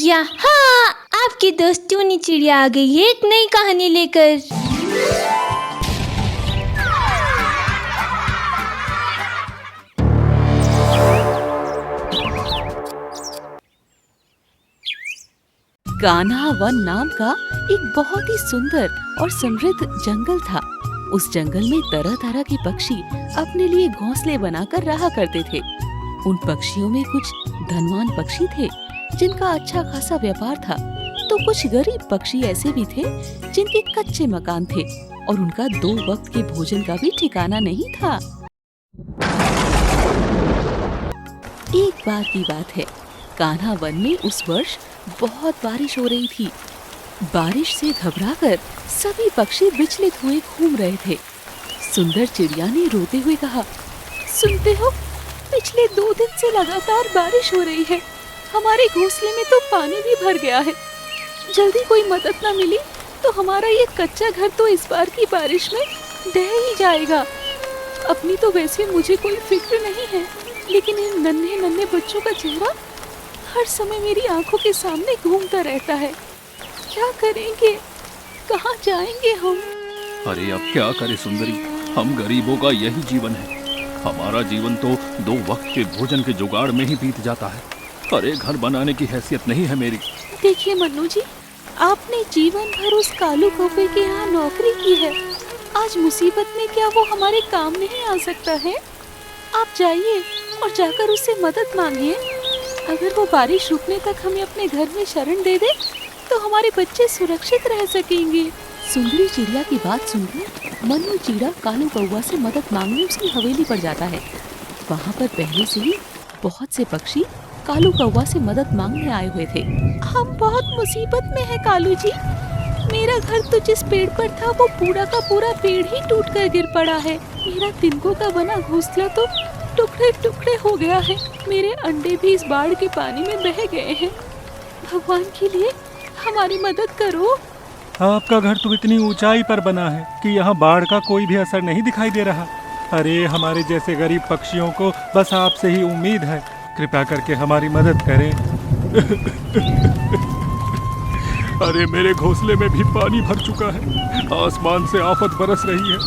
यहाँ आपके दोस्तों ने चिड़िया आ गई है एक नई कहानी लेकर। कान्हा वन नाम का एक बहुत ही सुंदर और समृद्ध जंगल था। उस जंगल में तरह तरह के पक्षी अपने लिए घोंसले बनाकर रहा करते थे। उन पक्षियों में कुछ धनवान पक्षी थे जिनका अच्छा खासा व्यापार था, तो कुछ गरीब पक्षी ऐसे भी थे जिनके कच्चे मकान थे और उनका 2 वक्त के भोजन का भी ठिकाना नहीं था। एक बार की बात है, कान्हा वन में उस वर्ष बहुत बारिश हो रही थी। बारिश से घबराकर सभी पक्षी विचलित हुए घूम रहे थे। सुंदर चिड़िया ने रोते हुए कहा, सुनते हो, पिछले 2 दिन से लगातार बारिश हो रही है। हमारे घोंसले में तो पानी भी भर गया है। जल्दी कोई मदद न मिली तो हमारा ये कच्चा घर तो इस बार की बारिश में ढह ही जाएगा। अपनी तो वैसे मुझे कोई फिक्र नहीं है, लेकिन इन नन्हे नन्हे बच्चों का चेहरा हर समय मेरी आंखों के सामने घूमता रहता है। क्या करेंगे, कहाँ जाएंगे हम? अरे अब क्या करें सुंदरी, हम गरीबों का यही जीवन है। हमारा जीवन तो 2 वक्त के भोजन के जुगाड़ में ही बीत जाता है। अरे घर बनाने की हैसियत नहीं है मेरी। देखिए मन्नू जी, आपने जीवन भर उस कालू कौवे के यहाँ नौकरी की है। आज मुसीबत में क्या वो हमारे काम नहीं आ सकता है? आप जाइए और जाकर उससे मदद मांगिए। अगर वो बारिश रुकने तक हमें अपने घर में शरण दे दे तो हमारे बच्चे सुरक्षित रह सकेंगे। सुंदरी चिड़िया की बात सुनकर मन्नू चिड़ा कालू कौवा से मदद मांगने उसकी हवेली पर जाता है। वहाँ पर पहले से ही बहुत से पक्षी कालू कौवा से मदद मांगने आए हुए थे। हम बहुत मुसीबत में हैं कालू जी। मेरा घर तो जिस पेड़ पर था वो पूरा का पूरा पेड़ ही टूट कर गिर पड़ा है। मेरा तिनकों का बना घोंसला तो टुकड़े टुकड़े हो गया है। मेरे अंडे भी इस बाढ़ के पानी में बह गए हैं। भगवान के लिए हमारी मदद करो। आपका घर तो इतनी ऊंचाई पर बना है कि यहाँ बाढ़ का कोई भी असर नहीं दिखाई दे रहा। अरे हमारे जैसे गरीब पक्षियों को बस आपसे ही उम्मीद है। कृपया करके हमारी मदद करें। अरे मेरे घोंसले में भी पानी भर चुका है। आसमान से आफत बरस रही है।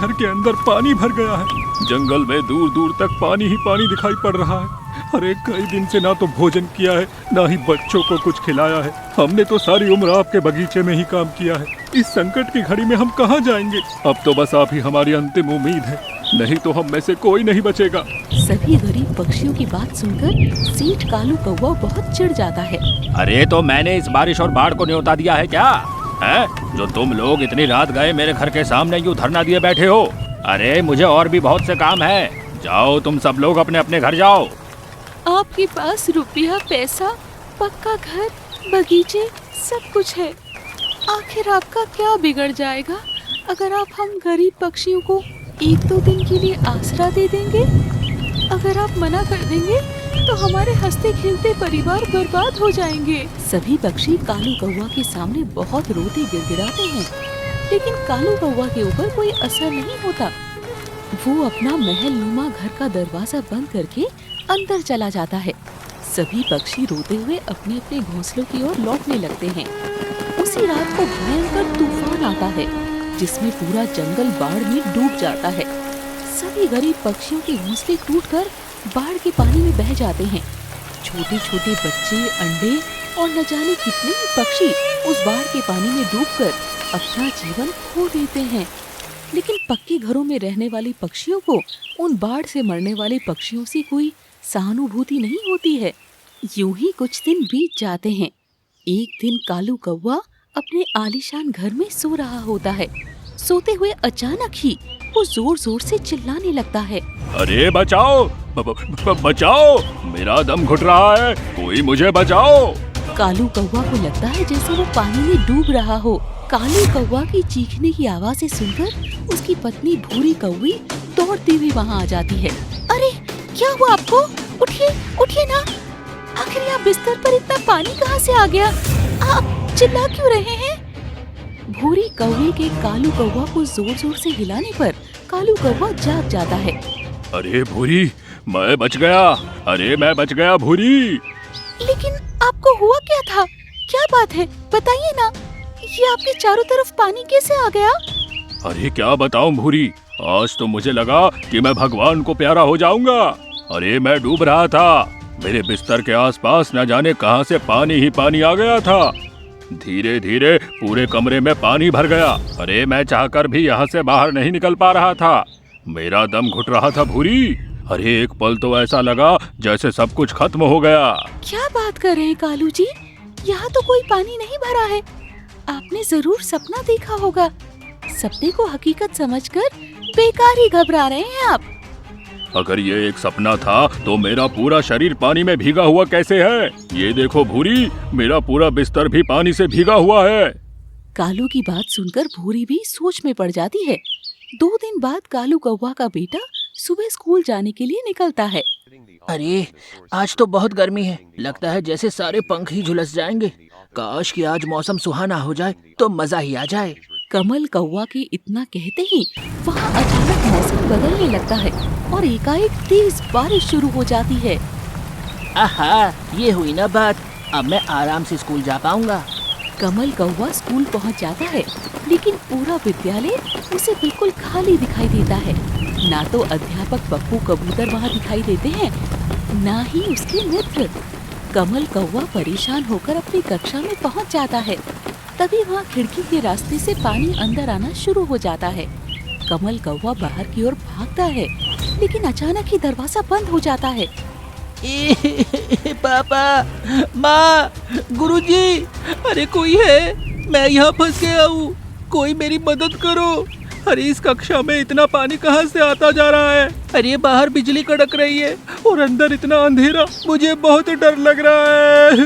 घर के अंदर पानी भर गया है। जंगल में दूर दूर तक पानी ही पानी दिखाई पड़ रहा है। अरे कई दिन से ना तो भोजन किया है, ना ही बच्चों को कुछ खिलाया है। हमने तो सारी उम्र आपके बगीचे में ही काम किया है। इस संकट की घड़ी में हम कहाँ जाएंगे? अब तो बस आप ही हमारी अंतिम उम्मीद है, नहीं तो हम में से कोई नहीं बचेगा। सभी गरीब पक्षियों की बात सुनकर सेठ कालू कौवा बहुत चिढ़ जाता है। अरे तो मैंने इस बारिश और बाढ़ को न्योता दिया है क्या है? जो तुम लोग इतनी रात गए मेरे घर के सामने यूं धरना दिए बैठे हो। अरे मुझे और भी बहुत से काम है। जाओ तुम सब लोग अपने अपने घर जाओ। आपके पास रुपया, पैसा, पक्का घर, बगीचे सब कुछ है। आखिर आपका क्या बिगड़ जाएगा अगर आप हम गरीब पक्षियों को 1-2 दिन के लिए आसरा दे देंगे? अगर आप मना कर देंगे तो हमारे हंसते खेलते परिवार बर्बाद हो जाएंगे। सभी पक्षी कालू कौवा के सामने बहुत रोते गिड़गिड़ाते हैं, लेकिन कालू कौवा के ऊपर कोई असर नहीं होता। वो अपना महल नुमा घर का दरवाजा बंद करके अंदर चला जाता है। सभी पक्षी रोते हुए अपने अपने घोंसलों की ओर लौटने लगते हैं। उसी रात को भयंकर तूफान आता है जिसमें पूरा जंगल बाढ़ में डूब जाता है। सभी गरीब पक्षियों के घोंसले टूटकर बाढ़ के पानी में बह जाते हैं। छोटे छोटे बच्चे, अंडे और न जाने कितने ही पक्षी उस बाढ़ के पानी में डूबकर अपना जीवन खो देते हैं। लेकिन पक्के घरों में रहने वाले पक्षियों को उन बाढ़ से मरने वाले पक्षियों से कोई सहानुभूति नहीं होती है। यूं ही कुछ दिन बीत जाते हैं। एक दिन कालू कौवा अपने आलीशान घर में सो रहा होता है। सोते हुए अचानक ही वो जोर जोर से चिल्लाने लगता है, अरे बचाओ, बचाओ, मेरा दम घुट रहा है, कोई मुझे बचाओ। कालू कौवा को लगता है जैसे वो पानी में डूब रहा हो। कालू कौवा की चीखने की आवाज़ें सुनकर उसकी पत्नी भूरी कौवी दौड़ती हुई वहाँ आ जाती है। अरे क्या हुआ आपको? उठिए, उठिए ना। आखिर यहाँ बिस्तर पर इतना पानी कहाँ से आ गया? आप चिल्ला क्यों रहे हैं? भूरी कौवे के कालू कौवा को जोर जोर से हिलाने पर कालू कौवा जाग जाता है। अरे भूरी, मैं बच गया। अरे मैं बच गया भूरी। लेकिन आपको हुआ क्या था? क्या बात है, बताइए ना। ये आपके चारों तरफ पानी कैसे आ गया? अरे क्या बताऊं भूरी, आज तो मुझे लगा कि मैं भगवान को प्यारा हो जाऊंगा। अरे मैं डूब रहा था, मेरे बिस्तर के आसपास न जाने कहां से पानी ही पानी आ गया था। धीरे धीरे पूरे कमरे में पानी भर गया। अरे मैं चाहकर भी यहाँ से बाहर नहीं निकल पा रहा था, मेरा दम घुट रहा था भूरी। अरे एक पल तो ऐसा लगा जैसे सब कुछ खत्म हो गया। क्या बात कर रहे हैं कालू जी, यहाँ तो कोई पानी नहीं भरा है। आपने जरूर सपना देखा होगा। सपने को हकीकत समझकर बेकार ही घबरा रहे हैं आप। अगर ये एक सपना था तो मेरा पूरा शरीर पानी में भीगा हुआ कैसे है? ये देखो भूरी, मेरा पूरा बिस्तर भी पानी से भीगा हुआ है। कालू की बात सुनकर भूरी भी सोच में पड़ जाती है। 2 दिन बाद कालू कौवा का बेटा सुबह स्कूल जाने के लिए निकलता है। अरे आज तो बहुत गर्मी है, लगता है जैसे सारे पंख ही झुलस जाएंगे। काश कि आज मौसम सुहाना हो जाए तो मजा ही आ जाए। कमल कौवा के इतना कहते ही वहाँ अचानक मौसम बदलने लगता है और एकाएक तेज बारिश शुरू हो जाती है। आहा, ये हुई ना बात, अब मैं आराम से स्कूल जा पाऊंगा। कमल कौवा स्कूल पहुँच जाता है, लेकिन पूरा विद्यालय उसे बिल्कुल खाली दिखाई देता है। ना तो अध्यापक पप्पू कबूतर वहाँ दिखाई देते हैं, ना ही उसके मित्र। कमल कौवा परेशान होकर अपनी कक्षा में पहुँच जाता है। तभी वहाँ खिड़की के रास्ते से पानी अंदर आना शुरू हो जाता है। कमल कौवा बाहर की ओर भागता है, लेकिन अचानक ही दरवाजा बंद हो जाता है। पापा, माँ, गुरुजी, अरे कोई है? मैं यहाँ फंस गया हूँ, कोई मेरी मदद करो। अरे इस कक्षा में इतना पानी कहाँ से आता जा रहा है? अरे बाहर बिजली कड़क रही है और अंदर इतना अंधेरा, मुझे बहुत डर लग रहा है।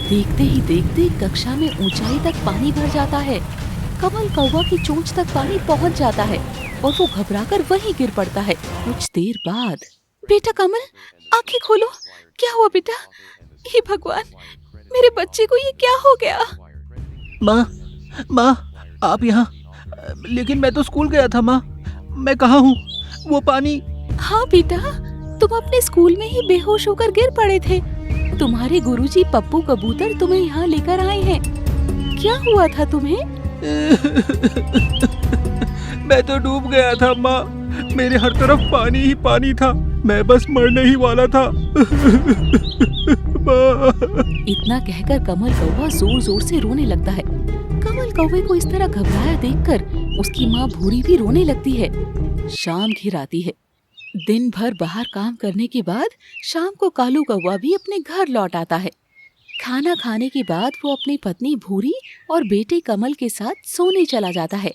देखते ही देखते कक्षा में ऊंचाई तक पानी भर जाता है। कमल कौवा की चोंच तक पानी पहुंच जाता है और वो घबराकर वहीं गिर पड़ता है। कुछ देर बाद, बेटा कमल, आंखें खोलो। क्या हुआ बेटा? हे भगवान, मेरे बच्चे को ये क्या हो गया? माँ, आप यहाँ? लेकिन मैं तो स्कूल गया था माँ, मैं कहाँ हूँ? वो पानी। हाँ बेटा, तुम अपने स्कूल में ही बेहोश होकर गिर पड़े थे। तुम्हारे गुरुजी पप्पू कबूतर तुम्हें यहाँ लेकर आए हैं। क्या हुआ था तुम्हें? मैं तो डूब गया था माँ, मेरे हर तरफ पानी ही पानी था, मैं बस मरने ही वाला था। इतना कहकर कमल कौवा जोर जोर से रोने लगता है। कमल कौवे को इस तरह घबराया देखकर उसकी माँ भूरी भी रोने लगती है। शाम घिर आती है। दिन भर बाहर काम करने के बाद शाम को कालू कौवा भी अपने घर लौट आता है। खाना खाने के बाद वो अपनी पत्नी भूरी और बेटे कमल के साथ सोने चला जाता है।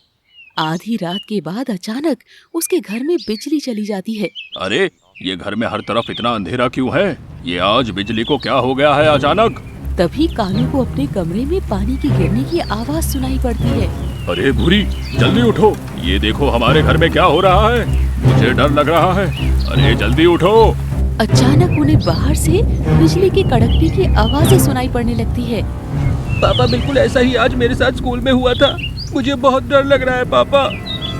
आधी रात के बाद अचानक उसके घर में बिजली चली जाती है। अरे ये घर में हर तरफ इतना अंधेरा क्यों है? ये आज बिजली को क्या हो गया है अचानक? तभी कालू को अपने कमरे में पानी की गिरने की आवाज सुनाई पड़ती है। अरे भूरी, जल्दी उठो, ये देखो हमारे घर में क्या हो रहा है, मुझे डर लग रहा है। अरे जल्दी उठो। अचानक उन्हें बाहर से बिजली के कड़कने की आवाजें सुनाई पड़ने लगती है। पापा, बिल्कुल ऐसा ही आज मेरे साथ स्कूल में हुआ था, मुझे बहुत डर लग रहा है पापा।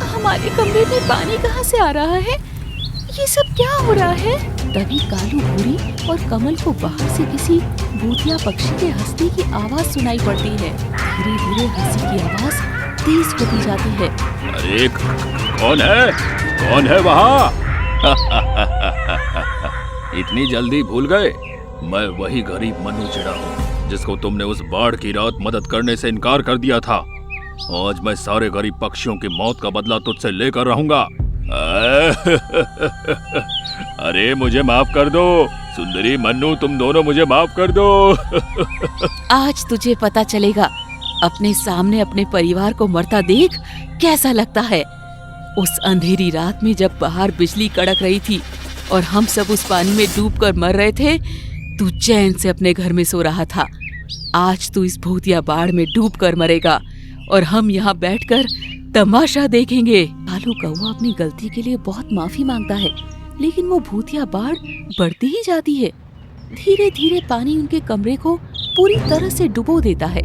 हमारे कमरे में पानी कहाँ से आ रहा है? ये सब क्या हो रहा है? तभी कालू, भूरी और कमल को बाहर से किसी भूतिया पक्षी के हंसने की आवाज सुनाई पड़ती है। धीरे धीरे हंसी की आवाज तेज होती जाती है। अरे कौन है? कौन है वहाँ? इतनी जल्दी भूल गए? मैं वही गरीब मन्नू चिड़ा हूँ जिसको तुमने उस बाढ़ की रात मदद करने से इनकार कर दिया था। आज मैं सारे गरीब पक्षियों की मौत का बदला तुझसे लेकर रहूंगा। अरे मुझे माफ कर दो सुंदरी, मन्नू, तुम दोनों मुझे माफ कर दो। आज तुझे पता चलेगा, अपने सामने अपने परिवार को मरता देख कैसा लगता है। उस अंधेरी रात में जब बाहर बिजली कड़क रही थी और हम सब उस पानी में डूबकर मर रहे थे, तू चैन से अपने घर में सो रहा था। आज तू इस भूतिया बाढ़ में डूबकर मरेगा और हम यहाँ बैठकर तमाशा देखेंगे। कालू कौवा अपनी गलती के लिए बहुत माफी मांगता है, लेकिन वो भूतिया बाढ़ बढ़ती ही जाती है। धीरे धीरे पानी उनके कमरे को पूरी तरह से डुबो देता है।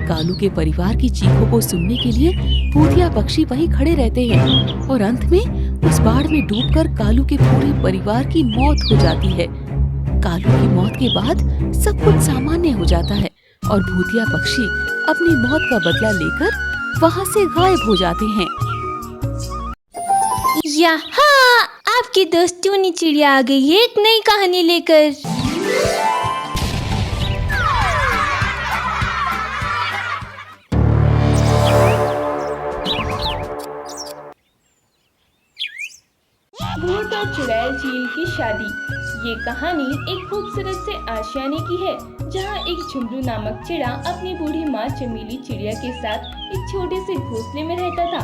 कालू के परिवार की चीखों को सुनने के लिए भूतिया पक्षी वहीं खड़े रहते हैं और अंत में उस बाढ़ में डूबकर कालू के पूरे परिवार की मौत हो जाती है। कालू की मौत के बाद सब कुछ सामान्य हो जाता है और भूतिया पक्षी अपनी मौत का बदला लेकर वहाँ से गायब हो जाते हैं। यहाँ आपकी दोस्तूनी चिड़िया आ गई है एक नई कहानी लेकर। भूत और चुड़ैल चील की शादी। ये कहानी एक खूबसूरत से आशियाने की है, जहाँ एक झुमरू नामक चिड़ा अपनी बूढ़ी माँ चमेली चिड़िया के साथ एक छोटे से घोंसले में रहता था।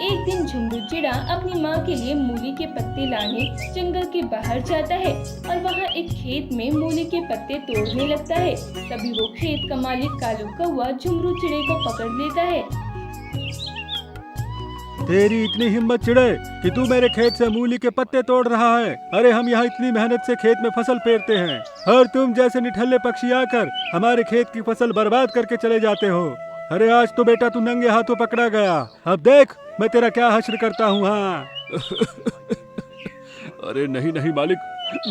एक दिन झुमरू चिड़ा अपनी माँ के लिए मूली के पत्ते लाने जंगल के बाहर जाता है और वहाँ एक खेत में मूली के पत्ते तोड़ने लगता है। तभी वो खेत का मालिक कालू कौवा झुमरू चिड़े को पकड़ लेता है। तेरी इतनी हिम्मत चिड़े कि तू मेरे खेत से मूली के पत्ते तोड़ रहा है। अरे हम यहाँ इतनी मेहनत से खेत में फसल पेरते हैं और तुम जैसे निठल्ले पक्षी आकर हमारे खेत की फसल बर्बाद करके चले जाते हो। अरे आज तो बेटा तू नंगे हाथों पकड़ा गया। अब देख मैं तेरा क्या हश्र करता हूँ। हाँ अरे नहीं नहीं मालिक,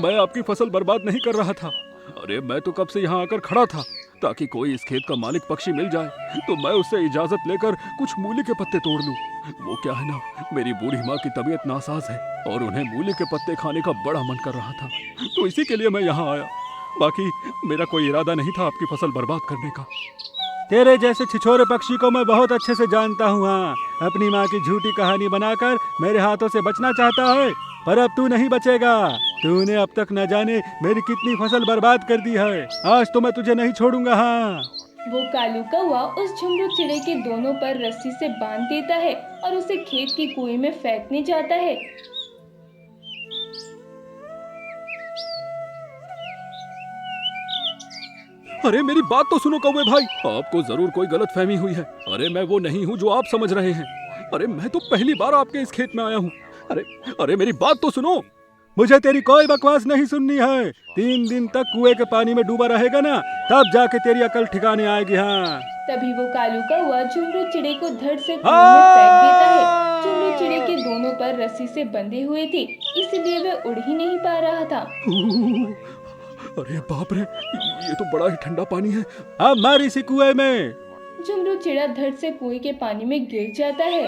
मैं आपकी फसल बर्बाद नहीं कर रहा था। अरे मैं तो कब से यहाँ आकर खड़ा था ताकि कोई इस खेत का मालिक पक्षी मिल जाए तो मैं उससे इजाजत लेकर कुछ मूली के पत्ते तोड़ लूं। वो क्या है ना, मेरी बूढ़ी माँ की तबीयत नासाज है और उन्हें मूली के पत्ते खाने का बड़ा मन कर रहा था, तो इसी के लिए मैं यहाँ आया। बाकी मेरा कोई इरादा नहीं था आपकी फसल बर्बाद करने का। तेरे जैसे छिछोरे पक्षी को मैं बहुत अच्छे से जानता हूँ। हाँ, अपनी माँ की झूठी कहानी बनाकर मेरे हाथों से बचना चाहता है, पर अब तू नहीं बचेगा। तूने अब तक न जाने मेरी कितनी फसल बर्बाद कर दी है। आज तो मैं तुझे नहीं छोड़ूंगा। हाँ। वो कालू कौवा उस झुमरू चिड़े के दोनों पर रस्सी से बांध देता है और उसे खेत के कुएं में फेंकने जाता है। अरे मेरी बात तो सुनो कौवे भाई, आपको जरूर कोई गलतफहमी हुई है। अरे मैं वो नहीं हूँ जो आप समझ रहे हैं। अरे मैं तो पहली बार आपके इस खेत में आया हूँ। अरे मेरी बात तो सुनो। मुझे तेरी कोई बकवास नहीं सुननी है। 3 दिन तक कुएं के पानी में डूबा रहेगा ना, तब जाके तेरी अकल ठिकाने आएगी। हाँ। तभी वो कालू कौवा झुमरू चिड़े को धड़ से कुएं में फेंक देता है। झुमरू चिड़े के दोनों पर रस्सी से बंधे हुए थे, इसलिए वह उड़ ही नहीं पा रहा था। अरे बाप रे, ये तो बड़ा ही ठंडा पानी है। अब मार इसी कुएं में। झुमरू चिड़ा धड़ से कुएं के पानी में गिर जाता है।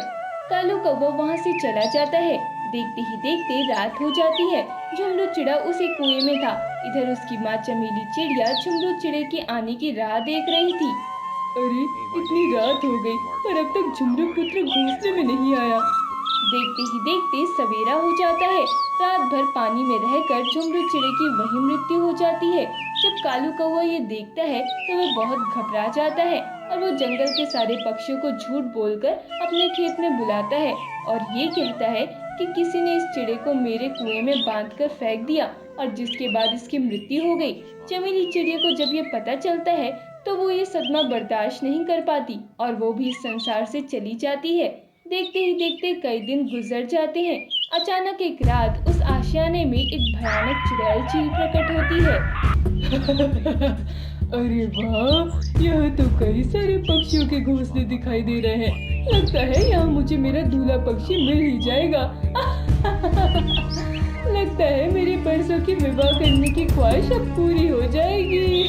कालू कौवा वहाँ से चला जाता है। देखते ही देखते रात हो जाती है। झुमरू चिड़ा उसी कुएं में था। इधर उसकी माँ चमेली चिड़िया झुमरू चिड़े के आने की राह देख रही थी। अरे इतनी रात हो गई पर अब तक झुमरू पुत्र घोंसले में नहीं आया। देखते ही देखते सवेरा हो जाता है। रात भर पानी में रहकर झुमरू चिड़े की वही मृत्यु हो जाती है। जब कालू कौवा ये देखता है तो वह बहुत घबरा जाता है और वो जंगल के सारे पक्षियों को झूठ बोलकर अपने खेत में बुलाता है और ये कहता है कि किसी ने इस चिड़े को मेरे कुएं में बांधकर फेंक दिया और जिसके बाद इसकी मृत्यु हो गई। चमेली चिड़िया को जब ये पता चलता है तो वो ये सदमा बर्दाश्त नहीं कर पाती और वो भी इस संसार से चली जाती है। देखते ही देखते कई दिन गुजर जाते हैं। अचानक एक रात उस आशियाने में एक भयानक चुड़ैल चील प्रकट होती है। अरे वाह, यहाँ तो कई सारे पक्षियों के घोंसले दिखाई दे रहे हैं। लगता है यहाँ मुझे मेरा दूल्हा पक्षी मिल ही जाएगा। लगता है मेरे परसों की विवाह करने की ख्वाहिश अब पूरी हो जाएगी।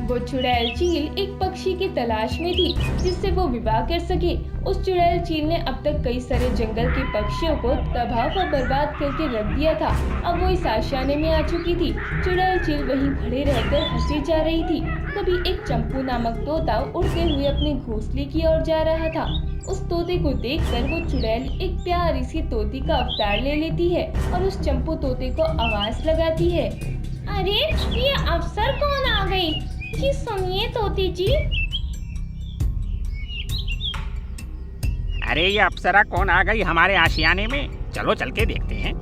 वो चुड़ैल चील एक पक्षी की तलाश में थी जिससे वो विवाह कर सके। उस चुड़ैल चील ने अब तक कई सारे जंगल के पक्षियों को तबाह व बर्बाद करके रख दिया था। अब वो इस आशियाने में आ चुकी थी। चुड़ैल चील वहीं खड़े रहकर हंसी जा रही थी। तभी एक चंपू नामक तोता उड़ते हुए अपने घोंसले की ओर जा रहा था। उस तोते को देखकर वो चुड़ैल एक प्यारी सी तोती का अवतार ले लेती है और उस चंपू तोते को आवाज लगाती है। अरे ये अफसर कौन आ गई? जी सुनिए तोती जी। अरे ये अप्सरा कौन आ गई हमारे आशियाने में? चलो चल के देखते हैं।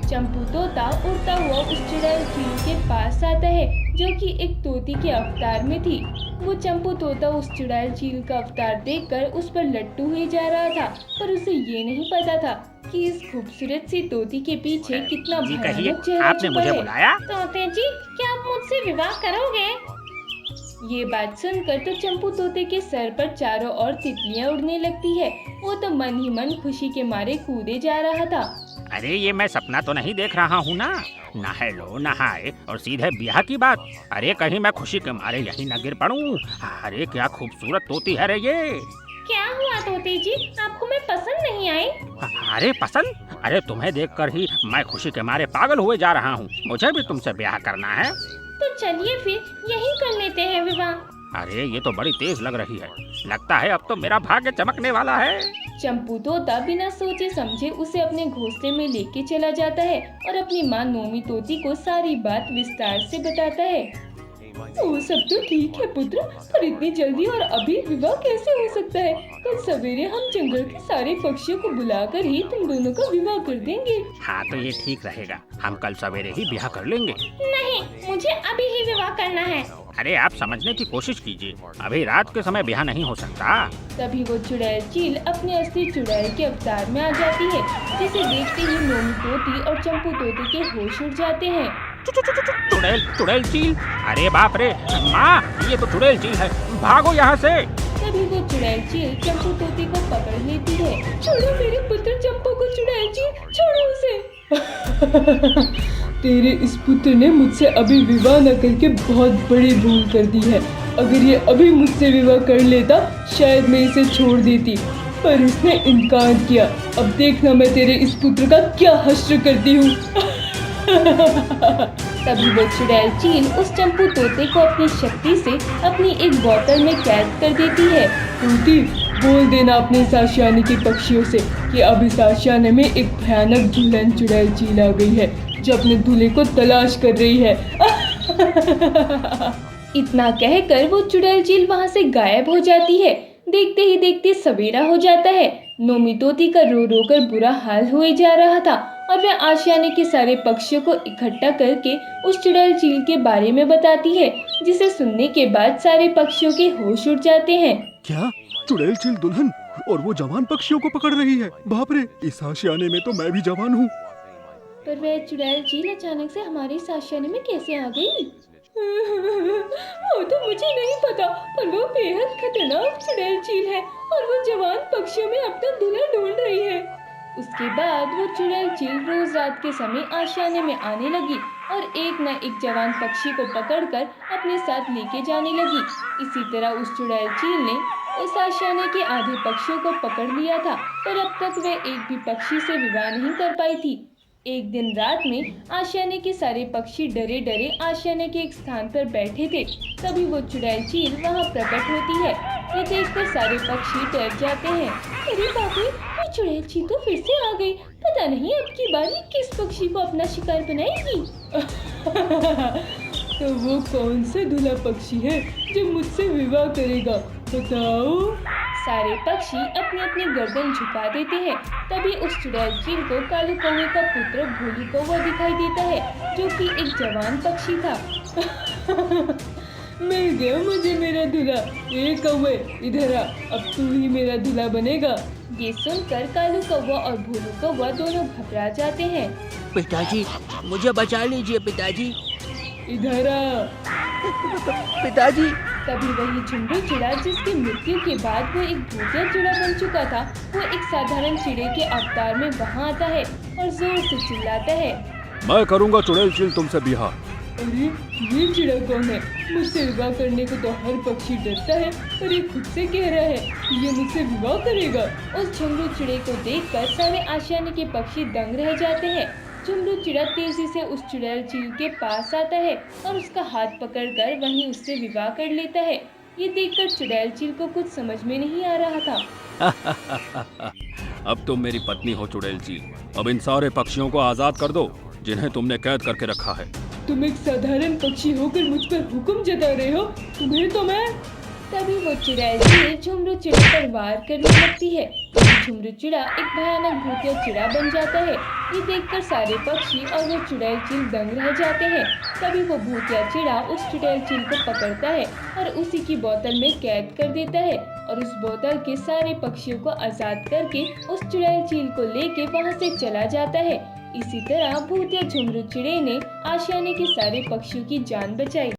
चंपू तोता उड़ता हुआ उस चुड़ैल चील के पास आता है जो कि एक तोती के अवतार में थी। वो चंपू तोता उस चुड़ैल चील का अवतार देखकर उस पर लट्टू हुए जा रहा था, पर उसे ये नहीं पता था कि इस खूबसूरत सी तोती के पीछे कितना जी भयानक कहिए, चेहरा आपने छुपा मुझे है। बुलाया? तोते जी, क्या आप मुझसे विवाह करोगे? ये बात सुनकर तो चंपू तोते के सर पर चारों ओर तितलियां उड़ने लगती है। वो तो मन ही मन खुशी के मारे कूदे जा रहा था। अरे ये मैं सपना तो नहीं देख रहा हूँ ना। नहा लो, नहाए और सीधे ब्याह की बात। अरे कहीं मैं खुशी के मारे यहीं न गिर पड़ूं। अरे क्या खूबसूरत तोती है रे ये। क्या हुआ तोते जी, आपको मैं पसंद नहीं आई? अरे पसंद? अरे तुम्हें देखकर ही मैं खुशी के मारे पागल हुए जा रहा हूँ। मुझे भी तुमसे ब्याह करना है। तो चलिए फिर यही कर लेते हैं विवाह। अरे ये तो बड़ी तेज लग रही है। लगता है अब तो मेरा भाग्य चमकने वाला है। चंपू तोता बिना सोचे समझे उसे अपने घोंसले में लेके चला जाता है और अपनी माँ नोमी तोती को सारी बात विस्तार से बताता है। वो सब तो ठीक है पुत्र, पर इतनी जल्दी और अभी विवाह कैसे हो सकता है? कल सवेरे हम जंगल के सारे पक्षियों को बुलाकर ही तुम दोनों का विवाह कर देंगे। हाँ तो ये ठीक रहेगा, हम कल सवेरे ही ब्याह कर लेंगे। नहीं, मुझे अभी ही विवाह करना है। अरे आप समझने की कोशिश कीजिए, अभी रात के समय ब्याह नहीं हो सकता। तभी वो चुड़ैल चील अपने असली चुड़ैल के अवतार में आ जाती है, जिसे देखते ही नोमी तोती और चंपू तोते के होश उड़ जाते हैं। चुड़ैल चील, अरे बाप रे माँ, ये तो चुड़ैल चील है, भागो यहाँ से। तभी वो चुड़ैल चील चंपू तोते को पकड़ लेती है। छोड़ो मेरे पुत्र चंपू को चुड़ैल चील, छोड़ो उसे। तेरे इस पुत्र ने मुझसे अभी विवाह न करके बहुत बड़ी भूल कर दी है। अगर ये अभी मुझसे विवाह कर लेता शायद मैं इसे छोड़ देती, पर इसने इनकार किया। अब देखना मैं तेरे इस पुत्र का क्या हश्र करती हूँ। तभी वो चुड़ैल चील उस चंपू तोते को अपनी शक्ति से अपनी एक बोतल में कैद कर देती है। तोती, बोल देना अपने इस आशियाने के पक्षियों से कि अब इस आशियाने में एक भयानक दुल्हन चुड़ैल चील आ गई है जो अपने दूल्हे को तलाश कर रही है। इतना कहकर वो चुड़ैल चील वहाँ से गायब हो जाती है। देखते ही देखते सवेरा हो जाता है। नोमी तोती का रो रो कर बुरा हाल हुए जा रहा था और वह आशियाने के सारे पक्षियों को इकट्ठा करके उस चुड़ैल चील के बारे में बताती है, जिसे सुनने के बाद सारे पक्षियों के होश उड़ जाते हैं। क्या चुड़ैल चील दुल्हन और वो जवान पक्षियों को पकड़ रही है? बाप रे, इस आशियाने में तो मैं भी जवान हूँ। पर वह चुड़ैल चील अचानक से हमारे इस आशियाने में कैसे आ गई? वो तो मुझे नहीं पता, पर वो बेहद खतरनाक चुड़ैल चील है और वो जवान पक्षियों में अपना दूल्हा ढूंढ रही है। उसके बाद वो चुड़ैल चील रोज रात के समय आशियाने में आने लगी और एक न एक जवान पक्षी को पकड़कर अपने साथ लेके जाने लगी। इसी तरह उस चुड़ैल चील ने उस आशियाने के आधे पक्षियों को पकड़ लिया था, पर अब तक वह एक भी पक्षी से विवाह नहीं कर पाई थी। एक दिन रात में आशियाने के सारे पक्षी डरे डरे आशियाने के एक स्थान पर बैठे थे। तभी वो चुड़ैल चील वहाँ प्रकट होती है। ये देखकर सारे पक्षी डर जाते हैं। अरे बाप रे, ये चुड़ैल चील तो फिर से आ गई। पता नहीं अब की बारी किस पक्षी को अपना शिकार बनाएगी। तो वो कौन सा दूल्हा पक्षी है जो मुझसे विवाह करेगा, बताओ? सारे पक्षी अपनी अपनी गर्दन झुका देते हैं। तभी उस चुड़ैल चील को कालू कौवे का पुत्र भोलू कौवा दिखाई देता है, जो कि एक जवान पक्षी था। मिल गया मुझे मेरा दूल्हा। ए कौवे, इधर आ, अब तू ही मेरा दूल्हा बनेगा। ये सुनकर कालू कौवा और भोलू कौवा दोनों घबरा जाते हैं। पिताजी, मुझे बचा लीजिए पिताजी। इधर आ। पिताजी, तभी वही झुंडू चिड़ा, जिसकी मृत्यु के बाद वो एक भूतिया चिड़ा बन चुका था, वो एक साधारण चिड़े के अवतार में वहाँ आता है और जोर से चिल्लाता है, मैं करूँगा चुड़ैल चील तुमसे ब्याह। अरे ये चिड़ा कौन है? मुझसे विवाह करने को तो हर पक्षी डरता है, पर ये खुद से कह रहा है कि ये मुझसे विवाह करेगा। उस झुंडू चिड़े को देखकर सारे आशियाने के पक्षी दंग रह जाते हैं। झुंडू चिड़ा तेजी से उस चुड़ैल चील के पास आता है और उसका हाथ पकड़कर वहीं उससे विवाह कर लेता है। ये देखकर चुड़ैल चील को कुछ समझ में नहीं आ रहा था। अब तुम मेरी पत्नी हो चुड़ैल चील। अब इन सारे पक्षियों को आजाद कर दो जिन्हें तुमने कैद करके रखा है। तुम एक साधारण पक्षी होकर मुझ पर हुक्म जता रहे हो? तुम्हें तो मैं। तभी वो चुड़ैल चील झुंडू चिड़े पर वार करने लगती है। झुंडू चिड़ा एक भयानक भूतिया चिड़ा बन जाता है। ये देखकर सारे पक्षी और वो चुड़ैल चील दंग रह जाते हैं। तभी वो भूतिया चिड़ा उस चुड़ैल चील को पकड़ता है और उसी की बोतल में कैद कर देता है और उस बोतल के सारे पक्षियों को आजाद करके उस चुड़ैल चील को लेके वहाँ से चला जाता है। इसी तरह भूतिया झुंडू चिड़े ने आशियाने के सारे पक्षियों की जान बचाई।